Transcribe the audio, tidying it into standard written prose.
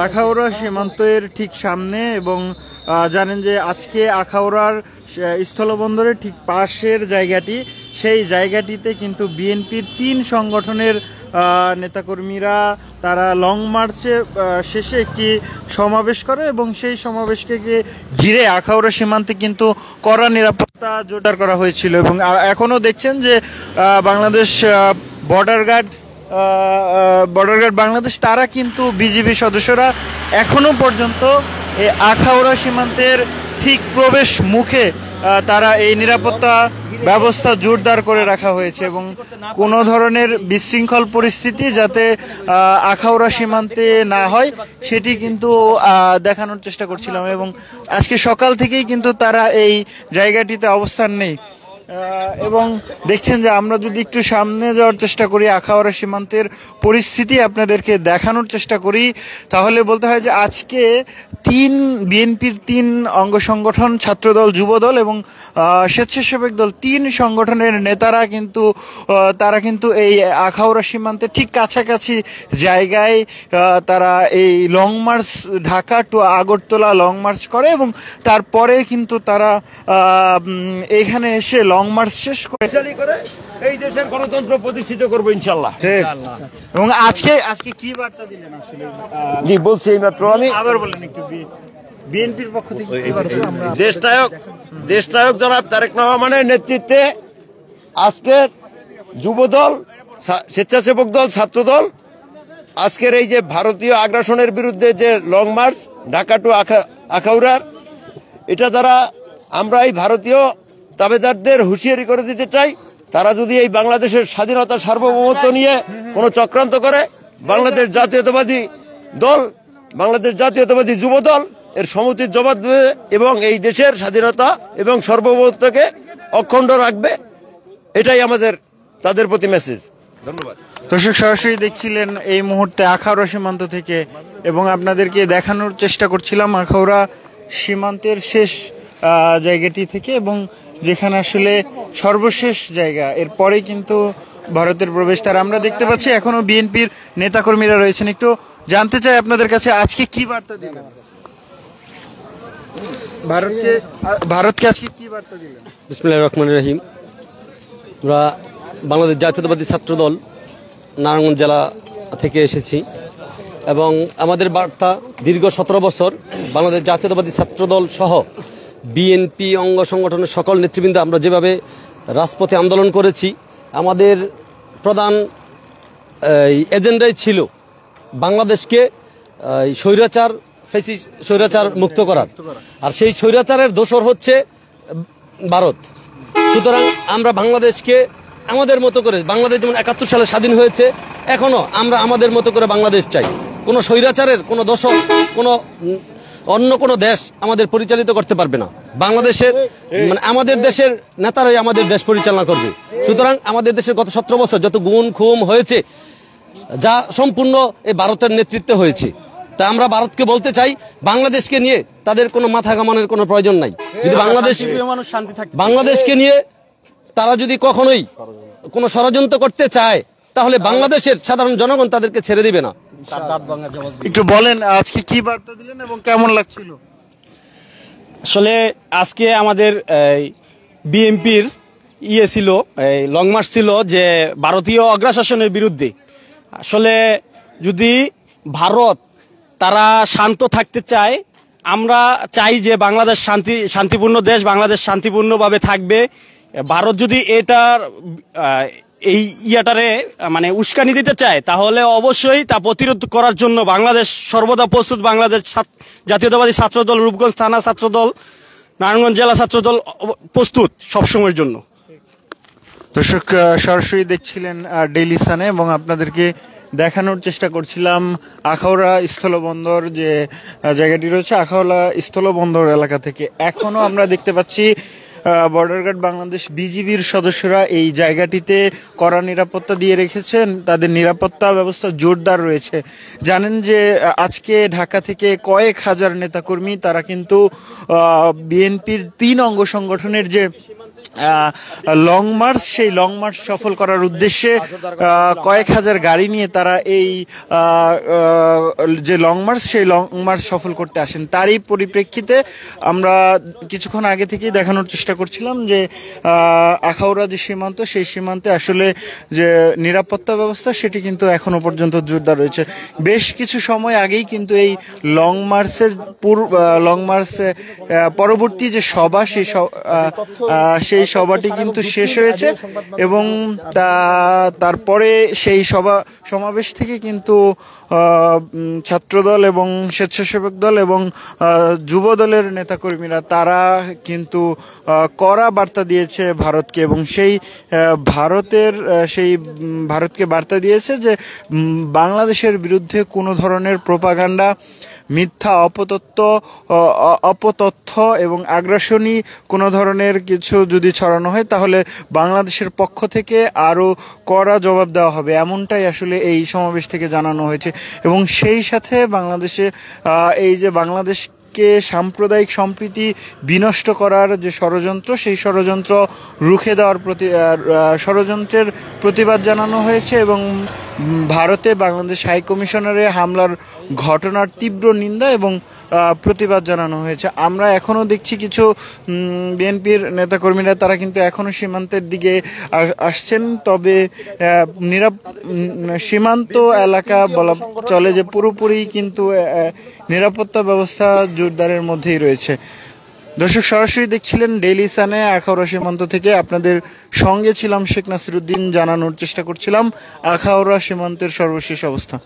আখাউড়া সীমান্তের ঠিক সামনে এবং জানেন যে আজকে আখাউড়ার স্থলবন্দরের ঠিক পাশের জায়গাটি, সেই জায়গাটিতে কিন্তু বিএনপির 3 সংগঠনের নেতাকর্মীরা তারা লং মার্চে শেষে একটি সমাবেশ করে এবং সেই সমাবেশকে ঘিরে আখাউড়া সীমান্তে কিন্তু কড়া নিরাপত্তা জোরদার করা হয়েছিল এবং এখনও দেখছেন যে বাংলাদেশ বর্ডার গার্ড বাংলাদেশ তারা কিন্তু বিজিবি সদস্যরা এখনো পর্যন্ত এই আখাউড়া সীমান্তের ঠিক প্রবেশ মুখে তারা এই নিরাপত্তা ব্যবস্থা জোরদার করে রাখা হয়েছে এবং কোনো ধরনের বিশৃঙ্খল পরিস্থিতি যাতে আখাউড়া সীমান্তে না হয় সেটি কিন্তু দেখানোর চেষ্টা করছিলাম এবং আজকে সকাল থেকেই কিন্তু তারা এই জায়গাটিতে অবস্থান নেই এবং দেখছেন যে আমরা যদি একটু সামনে যাওয়ার চেষ্টা করি, আখাউড়া সীমান্তের পরিস্থিতি আপনাদেরকে দেখানোর চেষ্টা করি, তাহলে বলতে হয় যে আজকে বিএনপির 3 অঙ্গ সংগঠন, ছাত্রদল, যুবদল এবং স্বেচ্ছাসেবক দল 3 সংগঠনের নেতারা তারা কিন্তু এই আখাউড়া সীমান্তের ঠিক কাছাকাছি জায়গায় তারা এই long march, Dhaka to Agartala long march করে এবং তারপরে কিন্তু তারা এখানে এসে লং মার্চ শেষ করে এই দেশের গণতন্ত্র প্রতিষ্ঠিত করবো ইনশাল্লাহ। এবং আজকে কি বার্তা দিলেন আসলে? জি বলছি এইমাত্র আমি আবার বলেন একটু, বিএনপির পক্ষ থেকে কি বার্তা? দেশনায়ক জনাব তারেক রহমানের নেতৃত্বে আজকে যুবদল, স্বেচ্ছাসেবক দল, ছাত্রদল আজকের এই যে ভারতীয় আগ্রাসনের বিরুদ্ধে যে লং মার্চ ঢাকা টু আখাউড়ার, এটা দ্বারা আমরা এই ভারতীয় তাবেদারদের হুঁশিয়ারি করে দিতে চাই, তারা যদি এই বাংলাদেশের স্বাধীনতা সার্বভৌমত্ব নিয়ে কোনো চক্রান্ত করে, বাংলাদেশ জাতীয়তাবাদী দল, বাংলাদেশ জাতীয়তাবাদী যুবদল এর সমুচিত জবাব দেবে এবং এই দেশের স্বাধীনতা এবং সার্বভৌমত্বকে অখণ্ড রাখবে। এটাই আমাদের তাদের প্রতি মেসেজ। ধন্যবাদ। দর্শক, সরাসরি দেখছিলেন এই মুহূর্তে আখাউড়া সীমান্ত থেকে এবং আপনাদেরকে দেখানোর চেষ্টা করছিলাম আখাউড়া সীমান্তের শেষ জায়গাটি থেকে এবং যেখানে আসলে সর্বশেষ জায়গা, এরপরে কিন্তু ভারতের প্রবেশ তার আমরা দেখতে পাচ্ছি। এখনো বিএনপির নেতাকর্মীরা রয়েছেন। একটু জানতে চাই আপনাদের কাছে আজকে কি বার্তা দিলেন, ভারতকে আজকে কি বার্তা দিলেন? বিসমিল্লাহির রহমানির রহিম। আমরা বাংলাদেশ জাতীয়তাবাদী ছাত্রদল নারায়ণগঞ্জ জেলা থেকে এসেছি এবং আমাদের বার্তা দীর্ঘ 17 বছর বাংলাদেশ জাতীয়তাবাদী ছাত্রদল সহ বিএনপি অঙ্গ সংগঠনের সকল নেতৃবৃন্দ আমরা যেভাবে রাজপথে আন্দোলন করেছি, আমাদের প্রধান এজেন্ডাই ছিল বাংলাদেশকে স্বৈরাচার মুক্ত করার, আর সেই স্বৈরাচারের দোসর হচ্ছে ভারত। সুতরাং আমরা বাংলাদেশকে আমাদের মতো করে, বাংলাদেশ যেমন 71 সালে স্বাধীন হয়েছে, এখনো আমরা আমাদের মতো করে বাংলাদেশ চাই। কোনো স্বৈরাচারের কোনো দোসর, কোনো অন্য কোনো দেশ আমাদের পরিচালিত করতে পারবে না। বাংলাদেশের আমাদের দেশের নেতারাই আমাদের দেশ পরিচালনা করবে। সুতরাং আমাদের দেশের গত 17 বছর যত গুম খুম হয়েছে, যা সম্পূর্ণ এই ভারতের নেতৃত্বে হয়েছে। তা আমরা ভারতকে বলতে চাই, বাংলাদেশকে নিয়ে তাদের কোনো মাথা ঘামানোর কোনো প্রয়োজন নাই। যদি বাংলাদেশকে নিয়ে তারা যদি কখনোই কোনো ষড়যন্ত্র করতে চায়, তাহলে বাংলাদেশের সাধারণ জনগণ তাদেরকে ছেড়ে দিবে না। একটু বলেন আজকে কি বার্তা দিলেন এবং কেমন লাগছিল? আসলে আজকে আমাদের বিএনপির ছিল লং মার্চ ছিল যে ভারতীয় অগ্রাসনের বিরুদ্ধে। আসলে যদি ভারত তারা শান্ত থাকতে চায়, আমরা চাই যে বাংলাদেশ শান্তিপূর্ণ দেশ, বাংলাদেশ শান্তিপূর্ণভাবে থাকবে। ভারত যদি এটার এই ইয়াটারে উস্কানি দিতে চায়, তাহলে অবশ্যই তা প্রতিরোধ করার জন্য বাংলাদেশ সর্বদা প্রস্তুত। বাংলাদেশ জাতীয়তাবাদী ছাত্রদল, রূপগঞ্জ থানা ছাত্রদল, নারায়ণগঞ্জ জেলা ছাত্রদল প্রস্তুত সবসময়ের জন্য। দর্শক, সরাসরি দেখছিলেন ডেইলি সানে এবং আপনাদেরকে দেখানোর চেষ্টা করছিলাম আখাউড়া স্থলবন্দর যে জায়গাটি রয়েছে, আখাউড়া স্থলবন্দর এলাকা থেকে। এখনো আমরা দেখতে পাচ্ছি বর্ডার গার্ড বাংলাদেশ বিজিবির সদস্যরা এই জায়গাটিতে কড়া নিরাপত্তা দিয়ে রেখেছেন, তাদের নিরাপত্তা ব্যবস্থা জোরদার রয়েছে। জানেন যে আজকে ঢাকা থেকে কয়েক হাজার নেতাকর্মী তারা কিন্তু বিএনপির 3 অঙ্গ সংগঠনের যে লং মার্চ, সেই লং মার্চ সফল করার উদ্দেশ্যে কয়েক হাজার গাড়ি নিয়ে তারা এই যে লং মার্চ, সেই লং মার্চ সফল করতে আসেন। তারই পরিপ্রেক্ষিতে আমরা কিছুক্ষণ আগে থেকেই দেখানোর চেষ্টা করছিলাম যে আখাউড়া যে সীমান্ত, সেই সীমান্তে আসলে যে নিরাপত্তা ব্যবস্থা সেটি কিন্তু এখনো পর্যন্ত জোরদার রয়েছে। বেশ কিছু সময় আগেই কিন্তু এই লং মার্চের পরবর্তী যে সভা, সেই সভাটি কিন্তু শেষ হয়েছে এবং তারপরে সেই সমাবেশ থেকে কিন্তু ছাত্রদল এবং স্বেচ্ছাসেবক দল এবং যুব দলের নেতাকর্মীরা তারা কিন্তু কড়া বার্তা দিয়েছে ভারতকে, এবং সেই ভারতকে বার্তা দিয়েছে যে বাংলাদেশের বিরুদ্ধে কোনো ধরনের প্রোপাগান্ডা, মিথ্যা অপতথ্য এবং আগ্রাসনী কোনো ধরনের কিছু যদি ছড়ানো হয় তাহলে বাংলাদেশের পক্ষ থেকে আরও কড়া জবাব দেওয়া হবে, এমনটাই আসলে এই সমাবেশ থেকে জানানো হয়েছে। এবং সেই সাথে এই যে বাংলাদেশকে সাম্প্রদায়িক সম্প্রীতি বিনষ্ট করার যে ষড়যন্ত্র, সেই ষড়যন্ত্র রুখে দেওয়ার ষড়যন্ত্রের প্রতিবাদ জানানো হয়েছে এবং ভারতে বাংলাদেশ হাই কমিশনারে হামলার ঘটনার তীব্র নিন্দা এবং প্রতিবাদ জানানো হয়েছে। আমরা এখনও দেখছি কিছু বিএনপির নেতাকর্মীরা তারা কিন্তু এখনও সীমান্তের দিকে আসছেন, তবে সীমান্ত এলাকা বলা চলে যে পুরোপুরি কিন্তু নিরাপত্তা ব্যবস্থা জোরদারের মধ্যেই রয়েছে। দর্শক, সরাসরি দেখছিলেন ডেইলি সানে আখাউড়া সীমান্ত থেকে। আপনাদের সঙ্গে ছিলাম শেখ নাসিরউদ্দিন, জানানোর চেষ্টা করছিলাম আখাউড়া সীমান্তের সর্বশেষ অবস্থা।